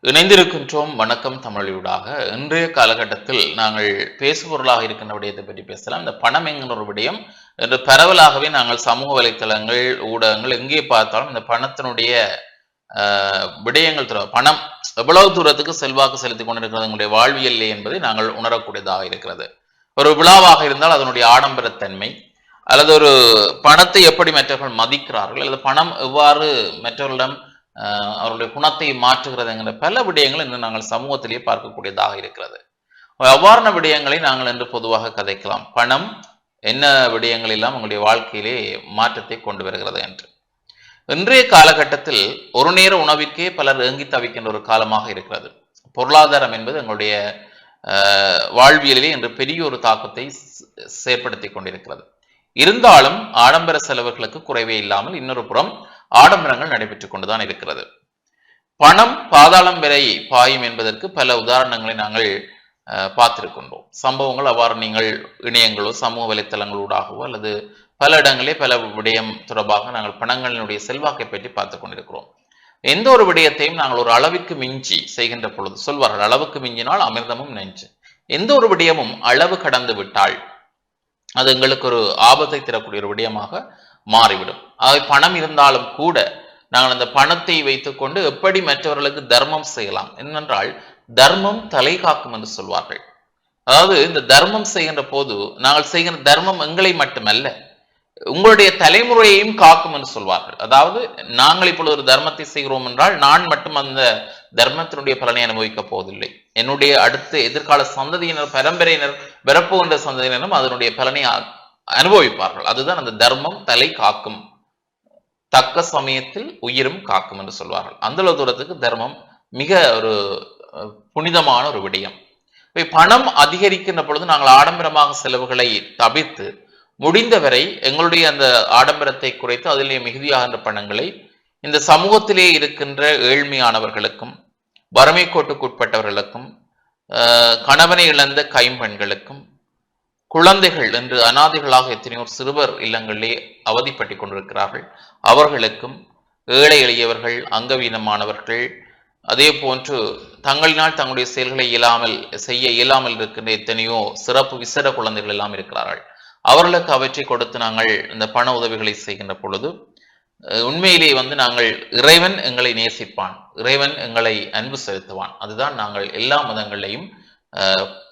இணைந்திருக்கின்றோம். வணக்கம் தமிழூடாக. இன்றைய காலகட்டத்தில் நாங்கள் பேசுபொருளாக இருக்கின்ற விடயத்தை பற்றி பேசலாம். இந்த பணம் என்கிற ஒரு விடயம் என்று பரவலாகவே நாங்கள் சமூக வலைத்தளங்கள், ஊடகங்கள் எங்கே பார்த்தாலும் இந்த பணத்தினுடைய விடயங்கள் பணம் எவ்வளவு தூரத்துக்கு செல்வாக்கு செலுத்திக் கொண்டிருக்கிறது எங்களுடைய வாழ்வியல் என்பதை நாங்கள் உணரக்கூடியதாக இருக்கிறது. ஒரு விழாவாக இருந்தால் அதனுடைய ஆடம்பரத்தன்மை, அல்லது ஒரு பணத்தை எப்படி மற்றவர்கள் மதிக்கிறார்கள், அல்லது பணம் எவ்வாறு மற்றவர்களிடம் அவருடைய குணத்தை மாற்றுகிறது என்கிற பல விடயங்கள் இன்று நாங்கள் சமூகத்திலேயே பார்க்கக்கூடியதாக இருக்கிறது. அவ்வாறான விடயங்களை நாங்கள் என்று பொதுவாக கதைக்கலாம். பணம் என்ன விடயங்கள் எல்லாம் உங்களுடைய வாழ்க்கையிலே மாற்றத்தை கொண்டு வருகிறது என்று. இன்றைய காலகட்டத்தில் ஒரு நேர உணவிற்கே பலர் ஏங்கி தவிக்கின்ற ஒரு காலமாக இருக்கிறது. பொருளாதாரம் என்பது எங்களுடைய வாழ்வியலிலே இன்று பெரிய ஒரு தாக்கத்தை செயற்படுத்தி கொண்டிருக்கிறது. இருந்தாலும் ஆடம்பர செலவுகளுக்கு குறைவே இல்லாமல் இன்னொரு புறம் ஆடம்பரங்கள் நடைபெற்றுக் கொண்டுதான் இருக்கிறது. பணம் பாதாளம் வரை பாயும் என்பதற்கு பல உதாரணங்களை நாங்கள் பார்த்திருக்கின்றோம். சம்பவங்கள் அவ்வாறு நீங்கள் இணையங்களோ சமூக வலைத்தளங்களூடாகவோ அல்லது பல இடங்களே பல விடயம் தொடர்பாக நாங்கள் பணங்களினுடைய செல்வாக்கை பற்றி பார்த்து கொண்டிருக்கிறோம். எந்த ஒரு விடயத்தையும் நாங்கள் ஒரு அளவிற்கு மிஞ்சி செய்கின்ற பொழுது சொல்வார்கள், அளவுக்கு மிஞ்சினால் அமிர்தமும் நெஞ்சு. எந்த ஒரு விடயமும் அளவு கடந்து விட்டால் அது எங்களுக்கு ஒரு ஆபத்தை தரக்கூடிய ஒரு விடயமாக மாறிவிடும். ஆக பணம் இருந்தாலும் கூட நாங்கள் அந்த பணத்தை வைத்துக்கொண்டு எப்படி மற்றவர்களுக்கு தர்மம் செய்யலாம் என்னென்றால், தர்மம் தலை காக்கும் என்று சொல்வார்கள். அதாவது இந்த தர்மம் செய்கின்ற போது நாங்கள் செய்கின்ற தர்மம் எங்களை மட்டுமல்ல, உங்களுடைய தலைமுறையையும் காக்கும் என்று சொல்வார்கள். அதாவது நாங்கள் இப்பொழுது ஒரு தர்மத்தை செய்கிறோம் என்றால் நான் மட்டும் அந்த தர்மத்தினுடைய பலனை அனுபவிக்கப் போவதில்லை, என்னுடைய அடுத்த எதிர்கால சந்ததியினர், பரம்பரையினர், வரப்போகின்ற சந்ததியினரும் அதனுடைய பலனை அனுபவிப்பார்கள். அதுதான் அந்த தர்மம் தலை காக்கும், தக்க சமயத்தில் உயிரும் காக்கும் என்று சொல்வார்கள். அந்த தூரத்துக்கு தர்மம் மிக ஒரு புனிதமான ஒரு விடயம். பணம் அதிகரிக்கின்ற பொழுது நாங்கள் ஆடம்பரமாக செலவுகளை தவிர்த்து முடிந்தவரை எங்களுடைய அந்த ஆடம்பரத்தை குறைத்து அதிலே மிகுதியாகின்ற பணங்களை இந்த சமூகத்திலே இருக்கின்ற ஏழ்மையானவர்களுக்கும், வறுமை கோட்டுக்குட்பட்டவர்களுக்கும், கணவனை இழந்த கைம்பெண்களுக்கும், குழந்தைகள் என்று அனாதைகளாக எத்தனையோ சிறுவர் இல்லங்களிலே அவதிப்பட்டு கொண்டிருக்கிறார்கள், அவர்களுக்கும், ஏழை எளியவர்கள், அங்கவீனமானவர்கள், அதே போன்று தங்களினால் தங்களுடைய செயல்களை செய்ய இயலாமல் இருக்கின்ற எத்தனையோ சிறப்பு விசேட குழந்தைகள் எல்லாம் இருக்கிறார்கள். அவர்களுக்கு அவற்றை கொடுத்து நாங்கள் இந்த பண உதவிகளை செய்கின்ற பொழுது உண்மையிலே நாங்கள் இறைவன் எங்களை நேசிப்பான், இறைவன் எங்களை அன்பு செலுத்துவான். அதுதான் நாங்கள் எல்லா மதங்களையும்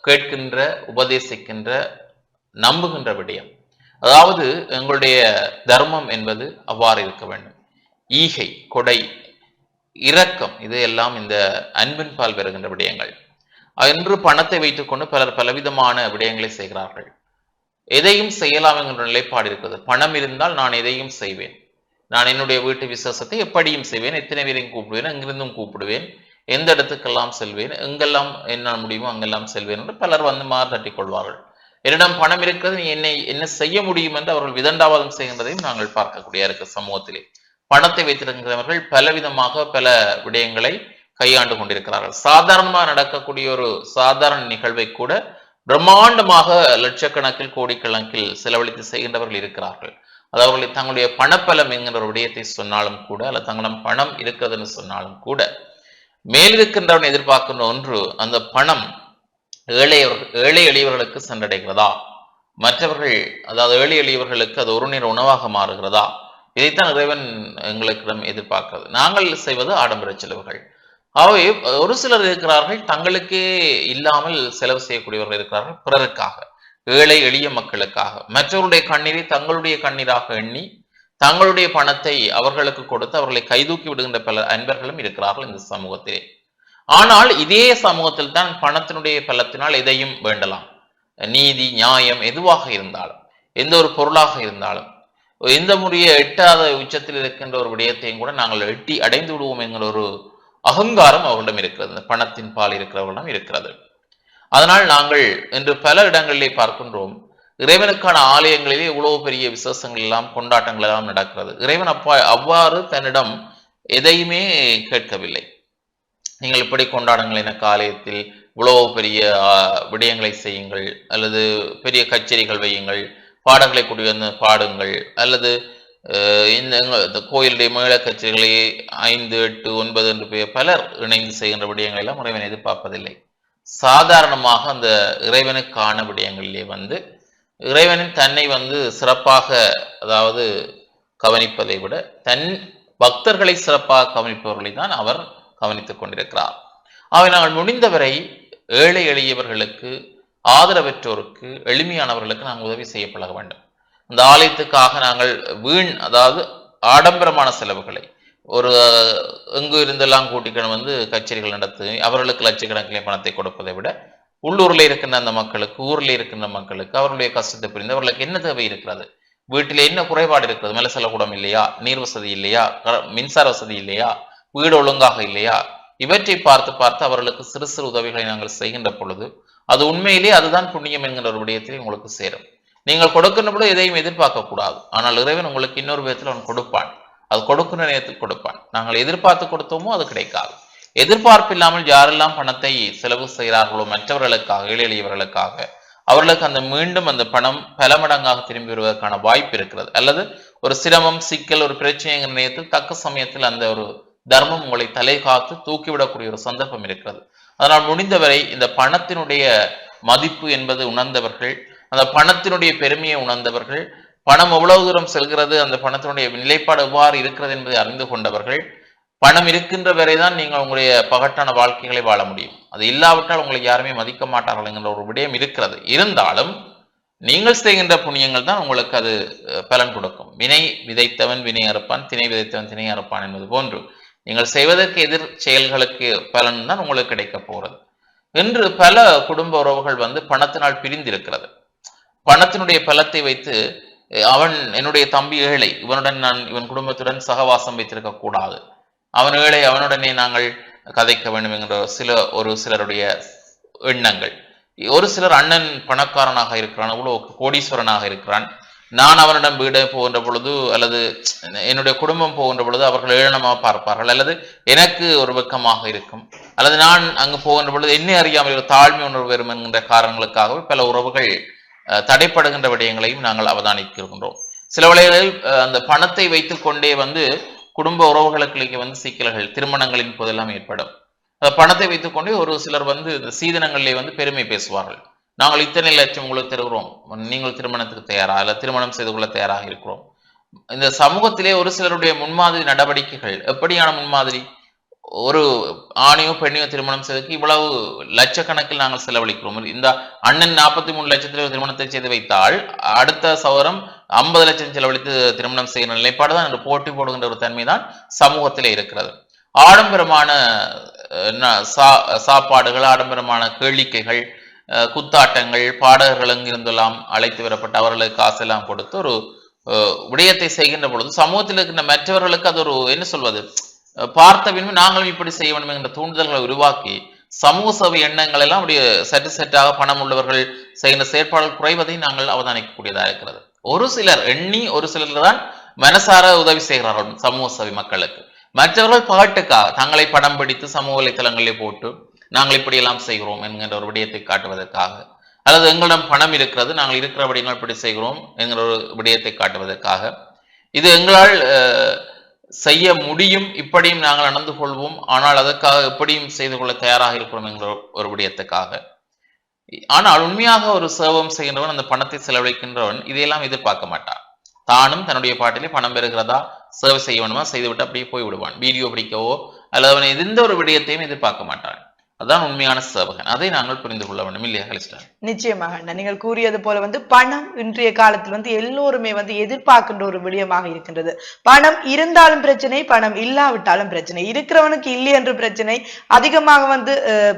கேட்கின்ற, உபதேசிக்கின்ற, நம்புகின்ற விடயம். அதாவது எங்களுடைய தர்மம் என்பது அவ்வாறு இருக்க வேண்டும். ஈகை, கொடை, இரக்கம், இது எல்லாம் இந்த அன்பின் பால் பெறுகின்ற விடயங்கள். என்று பணத்தை வைத்துக்கொண்டு பலர் பலவிதமான விடயங்களை செய்கிறார்கள். எதையும் செய்யலாம் என்கின்ற நிலைப்பாடு இருக்கிறது. பணம் இருந்தால் நான் எதையும் செய்வேன், நான் என்னுடைய வீட்டு விசேஷத்தை எப்படியும் செய்வேன், எத்தனை பேரையும் கூப்பிடுவேன், எங்கிருந்தும் கூப்பிடுவேன், எந்த இடத்துக்கெல்லாம் செல்வேன், எங்கெல்லாம் என்ன முடியுமோ அங்கெல்லாம் செல்வேன் என்று பலர் மாறு தட்டிக் கொள்வார்கள். என்னிடம் பணம் இருக்கிறது, நீ என்ன செய்ய முடியும் என்று அவர்கள் விதண்டாவாதம் செய்கின்றதையும் நாங்கள் பார்க்கக்கூடிய இருக்க சமூகத்திலே. பணத்தை வைத்திருக்கிறவர்கள் பலவிதமாக பல விடயங்களை கையாண்டு கொண்டிருக்கிறார்கள். சாதாரணமாக நடக்கக்கூடிய ஒரு சாதாரண நிகழ்வை கூட பிரம்மாண்டமாக லட்சக்கணக்கில் கோடிக்கணக்கில் செலவழித்து செய்கின்றவர்கள் இருக்கிறார்கள். அது அவர்கள் தங்களுடைய பணப்பலம் என்கிற ஒரு விடயத்தை சொன்னாலும் கூட, அல்லது தங்களிடம் பணம் இருக்கிறதுன்னு சொன்னாலும் கூட, மேலிருக்கின்றவன் எதிர்பார்க்கின்ற ஒன்று, அந்த பணம் ஏழை எளியவர்களுக்கு சென்றடைகிறதா, மற்றவர்கள் அதாவது ஏழை எளியவர்களுக்கு அது ஒரு நேர உணவாக மாறுகிறதா, இதைத்தான் இறைவன் எங்களுக்கிடம் எதிர்பார்க்கிறது. நாங்கள் செய்வது ஆடம்பர செலவுகள். ஆகவே ஒரு சிலர் இருக்கிறார்கள் தங்களுக்கே இல்லாமல் செலவு செய்யக்கூடியவர்கள் இருக்கிறார்கள், பிறருக்காக, ஏழை எளிய மக்களுக்காக, மற்றவருடைய கண்ணீரை தங்களுடைய கண்ணீராக எண்ணி தங்களுடைய பணத்தை அவர்களுக்கு கொடுத்து அவர்களை கைதூக்கி விடுகின்ற பல அன்பர்களும் இருக்கிறார்கள் இந்த சமூகத்திலே. ஆனால் இதே சமூகத்தில் தான் பணத்தினுடைய பலத்தினால் எதையும் வேண்டலாம். நீதி, நியாயம் எதுவாக இருந்தாலும், எந்த ஒரு பொருளாக இருந்தாலும், எந்த முறைய எட்டாத உச்சத்தில் இருக்கின்ற ஒரு விடயத்தையும் கூட நாங்கள் எட்டி அடைந்து விடுவோம் என்கிற ஒரு அகங்காரம் அவர்களிடம் இருக்கிறது, இந்த பணத்தின் பால் இருக்கிறவர்களிடம் இருக்கிறது. அதனால் நாங்கள் இன்று பல இடங்களிலே பார்க்கின்றோம், இறைவனுக்கான ஆலயங்களிலே இவ்வளவு பெரிய விசேஷங்கள் எல்லாம், கொண்டாட்டங்கள் எல்லாம் நடக்கிறது. இறைவன் அவ்வாறு தன்னிடம் எதையுமே கேட்கவில்லை. நீங்கள் இப்படி கொண்டாடுங்கள், எனக்கு ஆலயத்தில் இவ்வளவு பெரிய விடயங்களை செய்யுங்கள், அல்லது பெரிய கச்சேரிகள் வையுங்கள், பாடங்களை கூடி வந்து பாடுங்கள், அல்லது இந்த கோயிலுடைய மேள கச்சேரிகளை 5, 8, 9 என்று பலர் இணைந்து செய்கின்ற விடயங்களை எல்லாம் இறைவன் எதிர்பார்ப்பதில்லை. சாதாரணமாக அந்த இறைவனுக்கான விடயங்களிலே வந்து இறைவனின் தன்னை வந்து சிறப்பாக அதாவது கவனிப்பதை விட தன் பக்தர்களை சிறப்பாக கவனிப்பவர்களை தான் அவர் கவனித்துக் கொண்டிருக்கிறார். அவை நாங்கள் முடிந்தவரை ஏழை எளியவர்களுக்கு, ஆதரவற்றோருக்கு, எளிமையானவர்களுக்கு நாங்கள் உதவி செய்ய பழக வேண்டும். இந்த ஆலயத்துக்காக நாங்கள் அதாவது ஆடம்பரமான செலவுகளை ஒரு எங்கு இருந்தெல்லாம் கூட்டிக்கணும் வந்து கச்சேரிகள் நடத்தி அவர்களுக்கு லட்சக்கணக்கிலே பணத்தை கொடுப்பதை விட உள்ளூரில் இருக்கின்ற அந்த மக்களுக்கு, ஊரில் இருக்கின்ற மக்களுக்கு அவர்களுடைய கஷ்டத்தை புரிந்து அவர்களுக்கு என்ன தேவை இருக்கிறது, வீட்டில் என்ன குறைபாடு இருக்கிறது, மேல செல்லக்கூடம் இல்லையா, நீர் வசதி இல்லையா, மின்சார வசதி இல்லையா, வீடு ஒழுங்காக இல்லையா, இவற்றை பார்த்து பார்த்து அவர்களுக்கு சிறு சிறு உதவிகளை நாங்கள் செய்கின்ற பொழுது அது உண்மையிலேயே அதுதான் புண்ணியம் என்கின்ற ஒரு விடயத்தில் உங்களுக்கு சேரும். நீங்கள் கொடுக்கின்ற பொழுது எதையும் எதிர்பார்க்க கூடாது. ஆனால் இறைவன் உங்களுக்கு இன்னொரு விதத்தில் அவன் கொடுப்பான். அது கொடுக்கின்ற நேரத்தில் கொடுப்பான். நாங்கள் எதிர்பார்த்து கொடுத்தோமோ அது கிடைக்காது. எதிர்பார்ப்பு இல்லாமல் யாரெல்லாம் பணத்தை செலவு செய்கிறார்களோ மற்றவர்களுக்காக, ஏழை எளியவர்களுக்காக, அவர்களுக்கு அந்த மீண்டும் அந்த பணம் பல மடங்காக திரும்பி வருவதற்கான வாய்ப்பு இருக்கிறது. அல்லது ஒரு சிரமம், சிக்கல், ஒரு பிரச்சனைங்கிற நேரத்தில் தக்க சமயத்தில் அந்த ஒரு தர்மம் உங்களை தலை காத்து தூக்கிவிடக்கூடிய ஒரு சந்தர்ப்பம் இருக்கிறது. அதனால் முடிந்தவரை இந்த பணத்தினுடைய மதிப்பு என்பது உணர்ந்தவர்கள், அந்த பணத்தினுடைய பெருமையை உணர்ந்தவர்கள், பணம் எவ்வளவு தூரம் செல்கிறது, அந்த பணத்தினுடைய நிலைப்பாடு எவ்வாறு இருக்கிறது என்பதை அறிந்து கொண்டவர்கள், பணம் இருக்கின்ற வரைதான் நீங்கள் உங்களுடைய பகட்டான வாழ்க்கைகளை வாழ முடியும். அது இல்லாவிட்டால் உங்களை யாருமே மதிக்க மாட்டார்கள் என்கிற ஒரு விடயம் இருக்கிறது. இருந்தாலும் நீங்கள் செய்கின்ற புண்ணியங்கள் தான் உங்களுக்கு அது பலன் கொடுக்கும். வினை விதைத்தவன் வினை அறுப்பான், திணை விதைத்தவன் திணை அறுப்பான் என்பது போன்று நீங்கள் செய்வதற்கு எதிர் செயல்களுக்கு பலன் தான் உங்களுக்கு கிடைக்க போகிறது. என்று பல குடும்ப உறவுகள் வந்து பணத்தினால் பிரிந்திருக்கிறது. பணத்தினுடைய பலத்தை வைத்து அவன் என்னுடைய தம்பி ஏழை, இவனுடன் நான் இவன் குடும்பத்துடன் சகவாசம் வைத்திருக்க கூடாது, அவன் ஏழை, அவனுடனே நாங்கள் கதைக்க வேண்டும் என்கிற ஒரு சிலருடைய எண்ணங்கள். ஒரு சிலர் அண்ணன் பணக்காரனாக இருக்கிறான், அவ்வளோ கோடீஸ்வரனாக இருக்கிறான், நான் அவனிடம் வீடு போகின்ற பொழுது அல்லது என்னுடைய குடும்பம் போகின்ற பொழுது அவர்கள் ஏளனமாக பார்ப்பார்கள், அல்லது எனக்கு ஒரு வெக்கமாக இருக்கும், அல்லது நான் அங்கு போகின்ற பொழுது என்னை அறியாமல் ஒரு தாழ்மை உணர்வு வரும் என்கின்ற காரணங்களுக்காகவே பல உறவுகள் தடைப்படுகின்ற விடயங்களையும் நாங்கள் அவதானிக்கின்றோம். சில வேளைகளில் அந்த பணத்தை வைத்துக் கொண்டே வந்து குடும்ப உறவுகளுக்கு வந்து சிக்கல்கள் திருமணங்களின் போதெல்லாம் ஏற்படும். அந்த பணத்தை வைத்துக் கொண்டே ஒரு சிலர் வந்து இந்த சீதனங்களிலே வந்து பெருமை பேசுவார்கள். நாங்கள் இத்தனை லட்சம் உங்களுக்கு தருகிறோம், நீங்கள் திருமணத்துக்கு தயாரா, அல்ல திருமணம் செய்து கொள்ள தயாராக இருக்கிறோம். இந்த சமூகத்திலே ஒரு சிலருடைய முன்மாதிரி நடவடிக்கைகள் எப்படியான முன்மாதிரி, ஒரு ஆணையோ பெண்ணையோ திருமணம் செய்வதற்கு இவ்வளவு லட்சக்கணக்கில் நாங்கள் செலவழிக்கிறோம். இந்த அண்ணன் 43 லட்சத்தில் திருமணத்தை செய்து வைத்தால் அடுத்த சவரம் 50 லட்சம் செலவழித்து திருமணம் செய்கிற நிலைப்பாடுதான் என்று போட்டி போடுகின்ற ஒரு தன்மை தான் சமூகத்திலே இருக்கிறது. ஆடம்பரமான சாப்பாடுகள், ஆடம்பரமான கேளிக்கைகள், குத்தாட்டங்கள், பாடகர்கள் எங்கிருந்தெல்லாம் அழைத்து வரப்பட்டு அவர்களுக்கு காசெல்லாம் கொடுத்து ஒரு விடயத்தை செய்கின்ற பொழுது சமூகத்தில் இருக்கின்ற மற்றவர்களுக்கு அது ஒரு என்ன சொல்வது, பார்த்த பின்பு நாங்களும் இப்படி செய்ய வேண்டும் என்ற தூண்டுதல்களை உருவாக்கி சமூக சேவை எண்ணங்கள் எல்லாம் அப்படி செட்டாக பணம் உள்ளவர்கள் செய்கின்ற செயற்பாடுகள் குறைவதை நாங்கள் அவதானிக்கக்கூடியதாக இருக்கிறது. ஒரு சிலர் எண்ணி ஒரு சிலர் தான் மனசார உதவி செய்கிறார்கள் சமூக சேவை மக்களுக்கு. மற்றவர்கள் பாட்டுக்காக தங்களை படம் பிடித்து சமூக வலைத்தளங்களிலே போட்டு நாங்கள் இப்படியெல்லாம் செய்கிறோம் என்கின்ற ஒரு விடயத்தை காட்டுவதற்காக, அல்லது எங்களிடம் பணம் இருக்கிறது நாங்கள் இருக்கிறபடினால் இப்படி செய்கிறோம் என்கிற ஒரு விடயத்தை காட்டுவதற்காக, இது எங்களால் செய்ய முடியும், இப்படியும் நாங்கள் நடந்து கொள்வோம், ஆனால் அதற்காக எப்படியும் செய்து கொள்ள தயாராக இருக்கிறோம் என்கிற ஒரு விடயத்துக்காக. ஆனால் உண்மையாக ஒரு சேவம் செய்கின்றவன், அந்த பணத்தை செலவழிக்கின்றவன் இதையெல்லாம் எதிர்பார்க்க மாட்டான். தானும் தன்னுடைய பாட்டிலே பணம் பெறுகிறதா, சேவை செய்ய வேணுமா, செய்துவிட்டு அப்படியே போய் விடுவான். வீடியோ பிடிக்கவோ அல்லது அவன் எந்த ஒரு விடயத்தையும் எதிர்பார்க்க மாட்டான். அதுதான் உண்மையான சேவகன். அதை நாங்கள் புரிந்து கொள்ள வேண்டும் இல்லையா கலிஸ்டா? நிச்சயமாக நீங்கள் கூறியது போல வந்து பணம் இன்றைய காலத்தில் வந்து எல்லோருமே வந்து எதிர்பார்க்கின்ற ஒரு விடயமாக இருக்கின்றது. பணம் இருந்தாலும் பிரச்சனை, பணம் இல்லாவிட்டாலும் பிரச்சனை. இருக்கிறவனுக்கு இல்லை என்று பிரச்சனை. அதிகமாக வந்து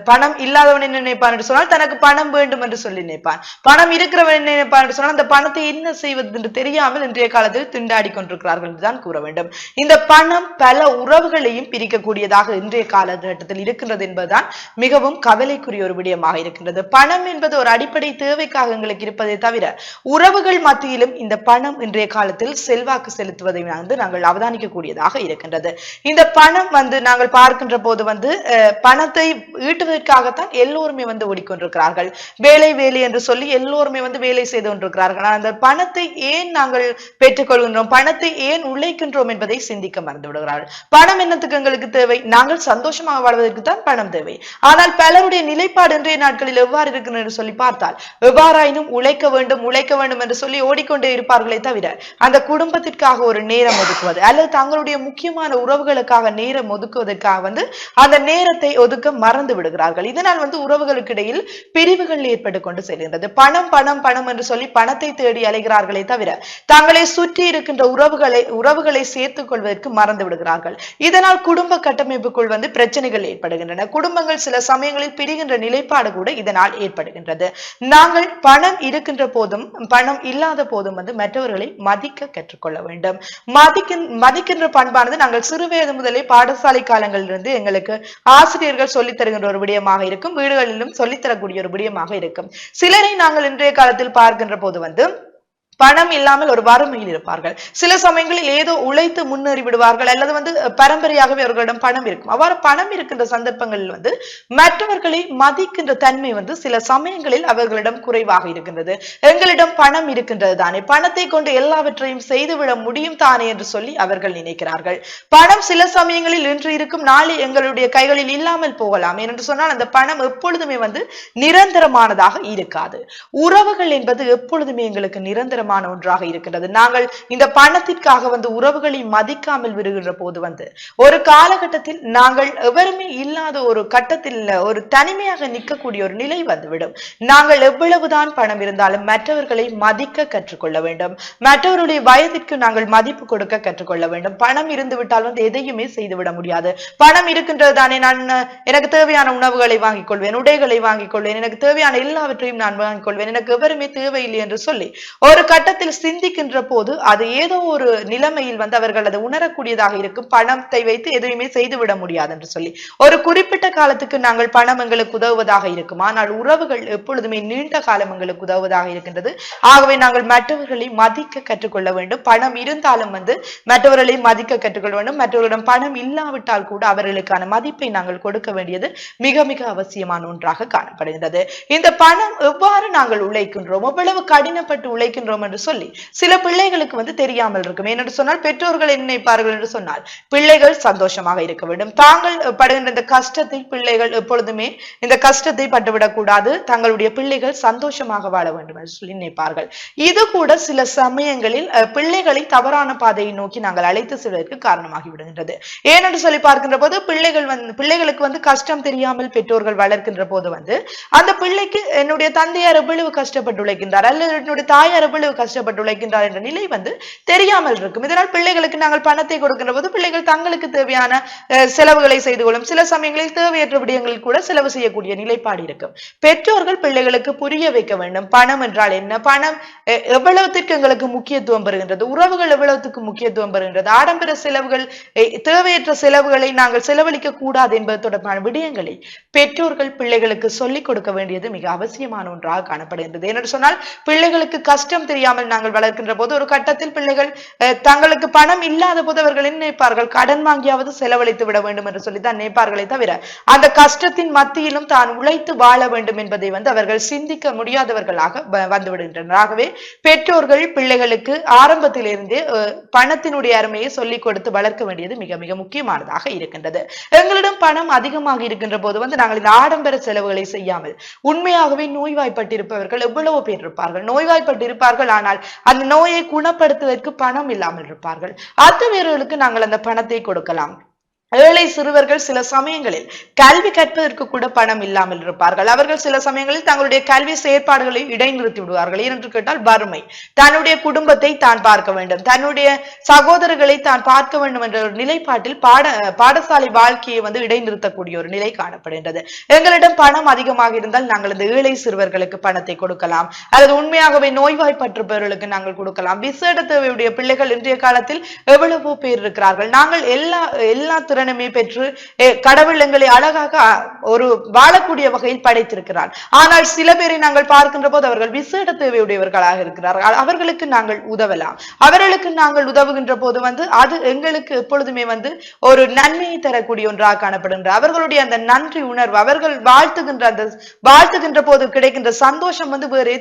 பணம் இல்லாதவன் என்ன நினைப்பான் என்று சொன்னால் தனக்கு பணம் வேண்டும் என்று சொல்லி நினைப்பான். பணம் இருக்கிறவன் என்ன நினைப்பான் என்று சொன்னால் அந்த பணத்தை என்ன செய்வது என்று தெரியாமல் இன்றைய காலத்தில் திண்டாடி கொண்டிருக்கிறார்கள் என்றுதான் கூற வேண்டும். இந்த பணம் பல உறவுகளையும் பிரிக்கக்கூடியதாக இன்றைய காலகட்டத்தில் இருக்கின்றது என்பதுதான் மிகவும் கவலைக்குரிய ஒரு விடயமாக இருக்கின்றது. பணம் என்பது ஒரு அடிப்படை தேவைக்காக எங்களுக்கு இருப்பதை தவிர உறவுகள் மத்தியிலும் இந்த பணம் இன்றைய காலத்தில் செல்வாக்கு செலுத்துவதை நாங்கள் அவதானிக்கக்கூடியதாக இருக்கின்றது. இந்த பணம் நாங்கள் பார்க்கின்ற போது பணத்தை ஈட்டுவதற்காகத்தான் எல்லோருமே ஓடிக்கொண்டிருக்கிறார்கள். வேலை வேலை என்று சொல்லி எல்லோருமே வேலை செய்து கொண்டிருக்கிறார்கள். அந்த பணத்தை ஏன் நாங்கள் பெற்றுக்கொள்கின்றோம், பணத்தை ஏன் உழைக்கின்றோம் என்பதை சிந்திக்க மறந்து விடுகிறார்கள். பணம் என்னத்துக்கு எங்களுக்கு தேவை? நாங்கள் சந்தோஷமாக வாழ்வதற்கு தான் பணம் தேவை. ஆனால் பலருடைய நிலைப்பாடு இன்றைய நாட்களில் எவ்வாறு இருக்கிறது என்று சொல்லி பார்த்தால், எவ்வாறாயினும் உழைக்க வேண்டும் என்று சொல்லி ஓடிக்கொண்டே இருப்பார்களே தவிர அந்த குடும்பத்திற்காக ஒரு நேரம் ஒதுக்குவது அல்லது தங்களுடைய முக்கியமான உறவுகளுக்காக நேரம் ஒதுக்குவதற்காக அந்த நேரத்தை ஒதுக்க மறந்து விடுகிறார்கள். இதனால் உறவுகளுக்கு இடையில் பிரிவுகள் ஏற்பட்டுக் கொண்டு செல்கின்றது. பணம் பணம் பணம் என்று சொல்லி பணத்தை தேடி அலைகிறார்களே தவிர தங்களை சுற்றி இருக்கின்ற உறவுகளை சேர்த்துக் கொள்வதற்கு மறந்து விடுகிறார்கள். இதனால் குடும்ப கட்டமைப்புக்குள் பிரச்சனைகள் ஏற்படுகின்றன. குடும்பங்கள் சில சமயங்களில் பிரிகின்ற நிலைப்பாடு கூட இதனால் ஏற்படுகின்றது. நாங்கள் பணம் இருக்கின்ற போதும் பணம் இல்லாத போதும் மற்றவர்களை மதிக்க கற்றுக்கொள்ள வேண்டும். மதிக்கின்ற பண்பானது நாங்கள் சிறுவயது முதலே பாடசாலை காலங்களிலிருந்து எங்களுக்கு ஆசிரியர்கள் சொல்லித் தருகின்ற ஒரு விடயமாக இருக்கும். வீடுகளிலும் சொல்லித்தரக்கூடிய ஒரு விடயமாக இருக்கும். சிலரை நாங்கள் இன்றைய காலத்தில் பார்க்கின்ற போது பணம் இல்லாமல் ஒரு வறுமையில் இருப்பார்கள். சில சமயங்களில் ஏதோ உழைத்து முன்னேறி விடுவார்கள் அல்லது பரம்பரையாகவே அவர்களிடம் பணம் இருக்கும். அவ்வாறு பணம் இருக்கின்ற சந்தர்ப்பங்களில் மற்றவர்களை மதிக்கின்ற தன்மை சில சமயங்களில் அவர்களிடம் குறைவாக இருக்கின்றது. எங்களிடம் பணம் இருக்கின்றது தானே, பணத்தை கொண்டு எல்லாவற்றையும் செய்துவிட முடியும் தானே என்று சொல்லி அவர்கள் நினைக்கிறார்கள். பணம் சில சமயங்களில் இன்று இருக்கும், நாளை எங்களுடைய கைகளில் இல்லாமல் போகலாம். என்று சொன்னால் அந்த பணம் எப்பொழுதுமே நிரந்தரமானதாக இருக்காது. உறவுகள் என்பது எப்பொழுதுமே எங்களுக்கு நிரந்தர ஒன்றாக இருக்கிறது. நாங்கள் இந்த பணத்திற்காக உறவுகளை மதிக்காமல் விடுகின்ற போது ஒரு காலகட்டத்தில் நாங்கள் எவருமே இல்லாத ஒரு கட்டத்தில் ஒரு தனிமையாக நிற்கக்கூடிய ஒரு நிலை வந்துவிடும். நாங்கள் எவ்வளவுதான் பணம் இருந்தாலும் மற்றவர்களை மதிக்க கற்றுக்கொள்ள வேண்டும். மற்றவருடைய வயதிற்கு நாங்கள் மதிப்பு கொடுக்க கற்றுக்கொள்ள வேண்டும். பணம் இருந்து விட்டால் எதையுமே செய்துவிட முடியாது. பணம் இருக்கின்றது தானே, நான் எனக்கு தேவையான உணவுகளை வாங்கிக் கொள்வேன், உடைகளை வாங்கிக் கொள்வேன், எனக்கு தேவையான எல்லாவற்றையும் நான் வாங்கிக் கொள்வேன், எனக்கு எவருமே தேவையில்லை என்று சொல்லி ஒரு கட்டத்தில் சிந்திக்கின்ற போது அது ஏதோ ஒரு நிலைமையில் அவர்கள் அதை உணரக்கூடியதாக இருக்கும். பணத்தை வைத்து எதுவுமே செய்துவிட முடியாது என்று சொல்லி ஒரு குறிப்பிட்ட காலத்துக்கு நாங்கள் பணம் எங்களுக்கு உதவுவதாக இருக்கும். ஆனால் உறவுகள் எப்பொழுதுமே நீண்ட காலம் எங்களுக்கு உதவுவதாக இருக்கின்றது. ஆகவே நாங்கள் மற்றவர்களை மதிக்க கற்றுக்கொள்ள வேண்டும். பணம் இருந்தாலும் மற்றவர்களை மதிக்க கற்றுக்கொள்ள வேண்டும். மற்றவர்களிடம் பணம் இல்லாவிட்டால் கூட அவர்களுக்கான மதிப்பை நாங்கள் கொடுக்க வேண்டியது மிக மிக அவசியமான ஒன்றாக காணப்படுகிறது. இந்த பணம் எவ்வாறு நாங்கள் உழைக்கின்றோம், எவ்வளவு கடினப்பட்டு உழைக்கின்றோம் என்று சொல்லி சில பிள்ளைகளுக்கு தெரியாமல் இருக்கும். ஏனென்று சொன்னால் பெற்றோர்கள் என்ன நினைப்பார்கள் என்று சொன்னால் பிள்ளைகள் சந்தோஷமாக இருக்க வேண்டும். தாங்கள் படுகின்ற இந்த கஷ்டத்தை பிள்ளைகள் எப்பொழுதுமே இந்த கஷ்டத்தை பட்டுவிடக் கூடாது, தங்களுடைய பிள்ளைகள் சந்தோஷமாக வாழ வேண்டும் என்று சொல்லி நினைப்பார்கள். இது கூட சில சமயங்களில் பிள்ளைகளை தவறான பாதையை நோக்கி நாங்கள் அழைத்து செல்வதற்கு காரணமாகி விடுகின்றது. ஏனென்று சொல்லி பார்க்கின்ற போது பிள்ளைகளுக்கு கஷ்டம் தெரியாமல் பெற்றோர்கள் வளர்க்கின்ற போது அந்த பிள்ளைக்கு என்னுடைய தந்தையார் எவ்வளவு கஷ்டப்பட்டு உழைக்கின்றார் அல்லது என்னுடைய தாயார் எவ்வளவு கஷ்டப்பட்டு உழைக்கின்றார் என்ற நிலை தெரியாமல் இருக்கும். இதனால் பிள்ளைகளுக்கு நாங்கள் பணத்தை கொடுக்கின்ற போது பிள்ளைகள் தங்களுக்கு தேவையான செலவுகளை செய்து கொள்ளும். சில சமயங்களில் தேவையற்ற விடயங்களில் கூட செலவு செய்யக்கூடிய நிலைப்பாடு இருக்கும். பெற்றோர்கள் பிள்ளைகளுக்கு புரிய வைக்க வேண்டும். பணம் என்றால் என்ன, பணம் எவ்வளவுத்திற்கு எங்களுக்கு முக்கியத்துவம் பெறுகின்றது, உறவுகள் எவ்வளவுக்கு முக்கியத்துவம் பெறுகின்றது, ஆடம்பர செலவுகள், தேவையற்ற செலவுகளை நாங்கள் செலவழிக்க கூடாது என்பது தொடர்பான விடயங்களை பெற்றோர்கள் பிள்ளைகளுக்கு சொல்லிக் கொடுக்க வேண்டியது மிக அவசியமான ஒன்றாக காணப்படுகின்றது. என்று சொன்னால் பிள்ளைகளுக்கு கஷ்டம் தெரியாமல் நாங்கள் வளர்க்கின்ற போது ஒரு கட்டத்தில் பிள்ளைகள் தங்களுக்கு பணம் இல்லாத போது அவர்கள் என்ன நினைப்பார்கள், கடன் வாங்கியாவது செலவழித்து விட வேண்டும் என்று சொல்லித்தான் நினைப்பார்களே தவிர அந்த கஷ்டத்தின் மத்தியிலும் தான் உழைத்து வாழ வேண்டும் என்பதை அவர்கள் சிந்திக்க முடியாதவர்களாக வந்துவிடுகின்றனர். ஆகவே பெற்றோர்கள் பிள்ளைகளுக்கு ஆரம்பத்திலிருந்தே பணத்தினுடைய அருமையை சொல்லிக் கொடுத்து வளர்க்க வேண்டியது மிக மிக முக்கியமானதாக இருக்கின்றது. எங்களிடம் பணம் அதிகமாக இருக்கின்ற போது நாங்கள் இந்த ஆடம்பர செலவுகளை செய்யாமல் உண்மையாகவே நோய்வாய்ப்பட்டிருப்பவர்கள் எவ்வளவு பேர் இருப்பார்கள், நோய்வாய்ப்பட்டிருப்பார்கள். ஆனால் அந்த நோயை குணப்படுத்துவதற்கு பணம் இல்லாமல் இருப்பார்கள். அத்தகையவர்களுக்கு நாங்கள் அந்த பணத்தை கொடுக்கலாம். ஏழை சிறுவர்கள் சில சமயங்களில் கல்வி கற்பதற்கு கூட பணம் இல்லாமல் இருப்பார்கள். அவர்கள் சில சமயங்களில் தங்களுடைய கல்வி செயற்பாடுகளை இடைநிறுத்தி விடுவார்கள். ஏனென்று கேட்டால் வறுமை, தன்னுடைய குடும்பத்தை தான் பார்க்க வேண்டும், தன்னுடைய சகோதரர்களை தான் பார்க்க வேண்டும் என்ற ஒரு நிலைப்பாட்டில் பாடசாலை வாழ்க்கையை இடைநிறுத்தக்கூடிய ஒரு நிலை காணப்படுகின்றது. எங்களிடம் பணம் அதிகமாக இருந்தால் நாங்கள் இந்த ஏழை சிறுவர்களுக்கு பணத்தை கொடுக்கலாம், அல்லது உண்மையாகவே நோய்வாய்ப்பட்டிருப்பவர்களுக்கு நாங்கள் கொடுக்கலாம். விசேட தேவையுடைய பிள்ளைகள் இன்றைய காலத்தில் எவ்வளவோ பேர் இருக்கிறார்கள். நாங்கள் எல்லா திறன் புலனுமே பெற்று கடவுள் எங்களை அழகாக ஒரு வாழக்கூடிய வகையில் படைத்திருக்கிறார். ஆனால் சில பேரை நாங்கள் பார்க்கின்ற போது அவர்கள் விசேட தேவையுடையவர்களாக இருக்கிறார்கள். அவர்களுக்கு நாங்கள் உதவலாம். அவர்களுக்கு நாங்கள் உதவுகின்ற போது அது எங்களுக்கு எப்பொழுதுமே ஒரு நன்மையை தரக்கூடிய ஒன்றாக காணப்படுகின்ற அவர்களுடைய அந்த நன்றி உணர்வு, அவர்கள் வாழ்த்துகின்ற போது கிடைக்கின்ற சந்தோஷம் வேறு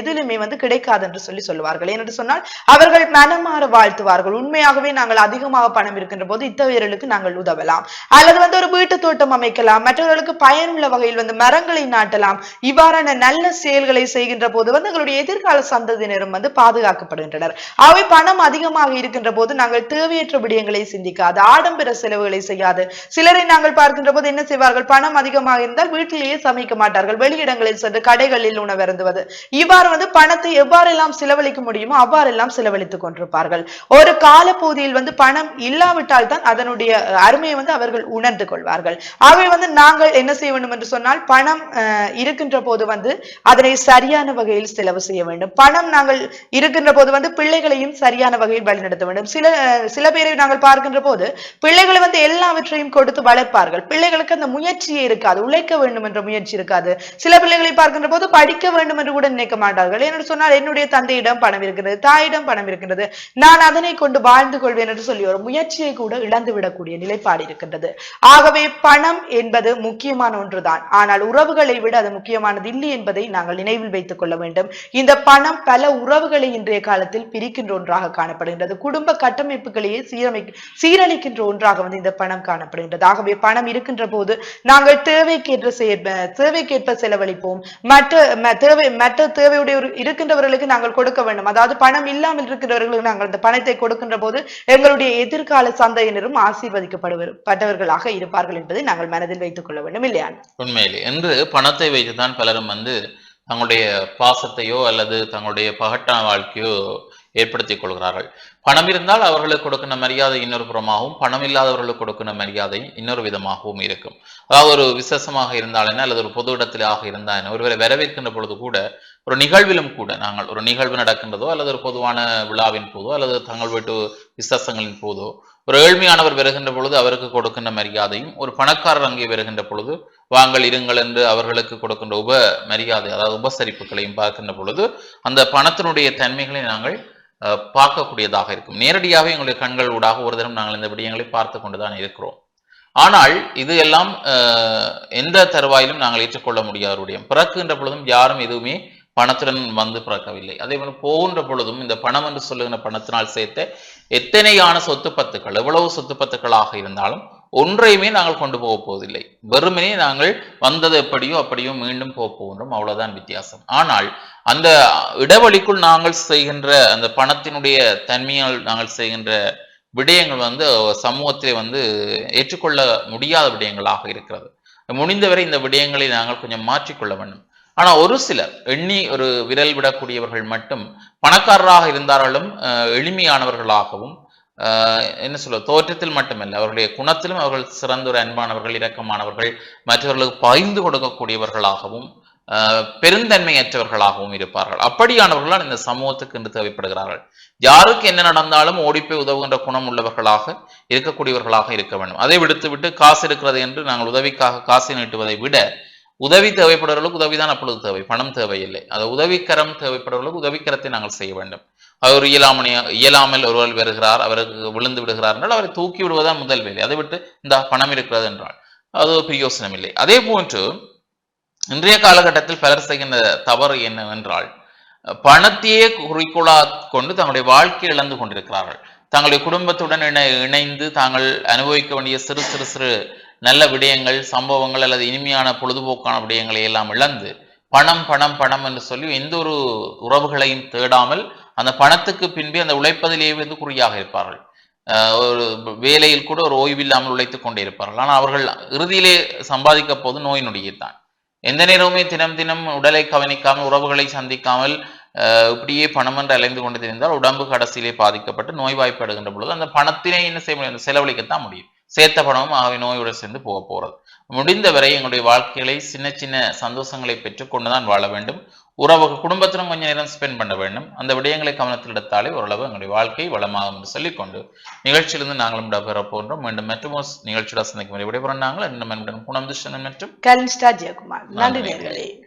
எதிலுமே கிடைக்காது என்று சொல்லுவார்கள். ஏனென்று சொன்னால் அவர்கள் மனமாற வாழ்த்துவார்கள். உண்மையாகவே நாங்கள் அதிகமாக பணம் இருக்கின்ற போது இத்தகையவர்களுக்கு நாங்கள் உதவலாம். அல்லது ஒரு வீட்டு தோட்டம் அமைக்கலாம், மற்றவர்களுக்கு பயனுள்ள வகையில் மரங்களை நாட்டலாம். இவ்வாறான நல்ல செயல்களை செய்கின்ற போது எங்களுடைய எதிர்கால சந்ததியினரும் பாதுகாக்கப்படுகின்றனர். அவை பணம் அதிகமாக இருக்கின்ற போது நாங்கள் தேவையற்ற விடயங்களை சிந்திக்காது, ஆடம்பர செலவுகளை செய்யாது. சிலரை நாங்கள் பார்க்கின்ற போது என்ன செய்வார்கள், பணம் அதிகமாக இருந்தால் வீட்டிலேயே சமைக்க மாட்டார்கள், வெளியிடங்களில் சென்று கடைகளில் உணவருந்துவது. இவ்வாறு பணத்தை எவ்வாறெல்லாம் செலவழிக்க முடியுமோ அவ்வாறெல்லாம் செலவழித்துக் கொண்டிருப்பார்கள். ஒரு காலப்பகுதியில் பணம் இல்லாவிட்டால் தான் அதனுடைய அருமையை அவர்கள் உணர்ந்து கொள்வார்கள். அவை நாங்கள் என்ன செய்ய வேண்டும் என்று சொன்னால், பணம் இருக்கின்ற போது அதனை சரியான வகையில் செலவு செய்ய வேண்டும். பணம் நாங்கள் இருக்கின்ற போது பிள்ளைகளையும் சரியான வகையில் வழிநடத்த வேண்டும். சில பேரை நாங்கள் பார்க்கின்ற போது பிள்ளைகளை எல்லாவற்றையும் கொடுத்து வளர்ப்பார்கள். பிள்ளைகளுக்கு அந்த முயற்சியே இருக்காது, உழைக்க வேண்டும் என்ற முயற்சி இருக்காது. சில பிள்ளைகளை பார்க்கின்ற போது படிக்க வேண்டும் என்று கூட நினைக்க மாட்டார்கள். என்று சொன்னால் என்னுடைய தந்தையிடம் பணம் இருக்கிறது, தாயிடம் பணம் இருக்கின்றது, நான் அதனை கொண்டு வாழ்ந்து கொள்வேன் என்று சொல்லி ஒரு முயற்சியை கூட இழந்து விடக்கூடிய நிலைப்பாடு இருக்கின்றது. ஆகவே பணம் என்பது முக்கியமான ஒன்றுதான், ஆனால் உறவுகளை விட அது முக்கியமானது இல்லை என்பதை நாங்கள் நினைவில் வைத்துக் கொள்ள வேண்டும். இந்த பணம் பல உறவுகளை இன்றைய காலத்தில் பிரிக்கின்ற ஒன்றாக காணப்படுகின்றது. குடும்ப கட்டமைப்புகளையே சீரழிக்கின்ற ஒன்றாக இந்த பணம் காணப்படுகின்றது. ஆகவே பணம் இருக்கின்ற போது நாங்கள் தேவைக்கேற்ப செலவழிப்போம். மற்ற தேவையுடைய இருக்கின்றவர்களுக்கு நாங்கள் கொடுக்க வேண்டும். அதாவது பணம் இல்லாமல் இருக்கின்றவர்களுக்கு நாங்கள் அந்த பணத்தை கொடுக்கின்ற போது எங்களுடைய எதிர்கால சந்தையினரும் ஆசீர்வதிக்கப்பட்டவர்களாக இருப்பார்கள் என்பதை நாங்கள் மனதில் வைத்துக் கொள்ள வேண்டும். இல்லையா? உண்மையிலே என்று பணத்தை வைத்துதான் பலரும் தங்களுடைய பாசத்தையோ அல்லது தங்களுடைய பகட்டான வாழ்க்கையோ ஏற்படுத்திக் கொள்கிறார்கள். பணம் இருந்தால் அவர்களுக்கு கொடுக்கின்ற மரியாதை இன்னொரு புறமாகவும், பணம் இல்லாதவர்களுக்கு கொடுக்கின்ற மரியாதை இன்னொரு விதமாகவும் இருக்கும். அதாவது ஒரு விசேஷமாக இருந்தால் என்ன, அல்லது ஒரு பொது இடத்திலாக இருந்தால் என்ன, ஒருவரை வரவேற்கின்ற பொழுது கூட, ஒரு நிகழ்விலும் கூட, நாங்கள் ஒரு நிகழ்வு நடக்கின்றதோ அல்லது ஒரு பொதுவான விழாவின் போதோ அல்லது தங்கள் வீட்டு விசேஷங்களின் போதோ ஒரு ஏழ்மையானவர் வருகின்ற பொழுது அவருக்கு கொடுக்கின்ற மரியாதையும், ஒரு பணக்காரர் அங்கே வருகின்ற பொழுது வாங்கள் இருங்கள் என்று அவர்களுக்கு கொடுக்கின்ற மரியாதை, அதாவது உபசரிப்புகளையும் பார்க்கின்ற பொழுது அந்த பணத்தினுடைய தன்மைகளை நாங்கள் பார்க்கக்கூடியதாக இருக்கும். நேரடியாக எங்களுடைய கண்கள் ஊடாக ஒரு தினம் நாங்கள் இந்த விடயங்களை பார்த்து கொண்டுதான் இருக்கிறோம். ஆனால் இது எல்லாம் எந்த தருவாயிலும் நாங்கள் ஏற்றுக்கொள்ள முடியாத விடயம். பிறக்குகின்ற பொழுதும் யாரும் எதுவுமே பணத்துடன் பிறக்கவில்லை. அதே போல போகின்ற பொழுதும் இந்த பணம் என்று சொல்லுகின்ற பணத்தினால் சேர்த்த எத்தனையான சொத்து பத்துக்கள், எவ்வளவு சொத்து பத்துக்களாக இருந்தாலும் ஒன்றையுமே நாங்கள் கொண்டு போக போவதில்லை. வெறுமனே நாங்கள் வந்தது எப்படியோ அப்படியோ மீண்டும் போக போகின்றோம், அவ்வளவுதான் வித்தியாசம். ஆனால் அந்த இடைவெளிக்குள் நாங்கள் செய்கின்ற அந்த பணத்தினுடைய தன்மையால் நாங்கள் செய்கின்ற விடயங்கள் சமூகத்திலே ஏற்றுக்கொள்ள முடியாத விடயங்களாக இருக்கிறது. முடிந்தவரை இந்த விடயங்களை நாங்கள் கொஞ்சம் மாற்றிக்கொள்ள வேண்டும். ஆனா ஒரு சிலர் எண்ணி ஒரு விரல் விடக்கூடியவர்கள் மட்டும் பணக்காரராக இருந்தாலும் எளிமையானவர்களாகவும், என்ன சொல்ல, தோற்றத்தில் மட்டுமல்ல அவர்களுடைய குணத்திலும் அவர்கள் சிறந்த ஒரு அன்பானவர்கள், இரக்கமானவர்கள், மற்றவர்களுக்கு பகிர்ந்து கொடுக்கக்கூடியவர்களாகவும் பெருந்தன்மையற்றவர்களாகவும் இருப்பார்கள். அப்படியானவர்களால் இந்த சமூகத்துக்கு என்று தேவைப்படுகிறார்கள். யாருக்கு என்ன நடந்தாலும் ஓடிப்போய் உதவுகின்ற குணம் உள்ளவர்களாக இருக்கக்கூடியவர்களாக இருக்க வேண்டும். அதை விடுத்துவிட்டு காசு இருக்கிறது என்று நாங்கள் உதவிக்காக காசை நீட்டுவதை விட, உதவி தேவைப்படுவர்களுக்கு உதவிதான் அப்பொழுது தேவை, பணம் தேவையில்லை. அது உதவிக்கரம் தேவைப்படுவர்களுக்கு உதவிக்கரத்தை நாங்கள் செய்ய வேண்டும். அவர் இயலாமல் ஒருவர் வருகிறார், அவருக்கு விழுந்து விடுகிறார் என்றால் அவரை தூக்கி விடுவதுதான் முதல் வேலை. அதை விட்டு இந்த பணம் இருக்கிறது என்றால் அது பிரயோசனம் இல்லை. அதே போன்று இன்றைய காலகட்டத்தில் பலர் செய்கின்ற தவறு என்னவென்றால், பணத்தையே குறிக்கோளா கொண்டு தங்களுடைய வாழ்க்கையை இழந்து கொண்டிருக்கிறார்கள். தங்களுடைய குடும்பத்துடன் இணைந்து தாங்கள் அனுபவிக்க வேண்டிய சிறு சிறு சிறு நல்ல விடயங்கள், சம்பவங்கள் அல்லது இனிமையான பொழுதுபோக்கான விடயங்களை எல்லாம் இழந்து பணம் பணம் பணம் என்று சொல்லி எந்த ஒரு உறவுகளையும் தேடாமல் அந்த பணத்துக்கு பின்பே அந்த உழைப்பதிலேயே குறியாக இருப்பார்கள். ஒரு வேலையில் கூட ஒரு ஓய்வில்லாமல் உழைத்துக் கொண்டே இருப்பார்கள். ஆனால் அவர்கள் இறுதியிலே சம்பாதிக்க போது நோய் நொடியைத்தான். எந்த நேரமுமே தினம் தினம் உடலை கவனிக்காமல், உறவுகளை சந்திக்காமல் இப்படியே பணம் என்று அலைந்து கொண்டு தெரிந்தால் உடம்பு கடைசியிலே பாதிக்கப்பட்டு நோய்வாய்ப்படுகின்ற பொழுது அந்த பணத்தினை என்ன செய்ய முடியும், செலவழிக்கத்தான் முடியும். சேர்த்த பணமும் ஆகவே நோயுடன் சேர்ந்து போகிறது. முடிந்தவரை எங்களுடைய வாழ்க்கைகளை சின்ன சின்ன சந்தோஷங்களை பெற்றுக்கொண்டுதான் வாழ வேண்டும். உறவுக்கு குடும்பத்திலும் கொஞ்சம் நேரம் ஸ்பெண்ட் பண்ண வேண்டும். அந்த விடயங்களை கவனத்தில் எடுத்தாலே ஓரளவு எங்களுடைய வாழ்க்கை வளமாகும் என்று சொல்லிக்கொண்டு நிகழ்ச்சியிலிருந்து நாங்களும் பெற போன்றோம். மீண்டும் மற்றும் நிகழ்ச்சியோட சந்திக்கும் விடைபெறும் நாங்கள் இன்னும் குணம் துஷன் மற்றும் கலின்ஸ்டா ஜெயக்குமார். நன்றி நேயர்களே.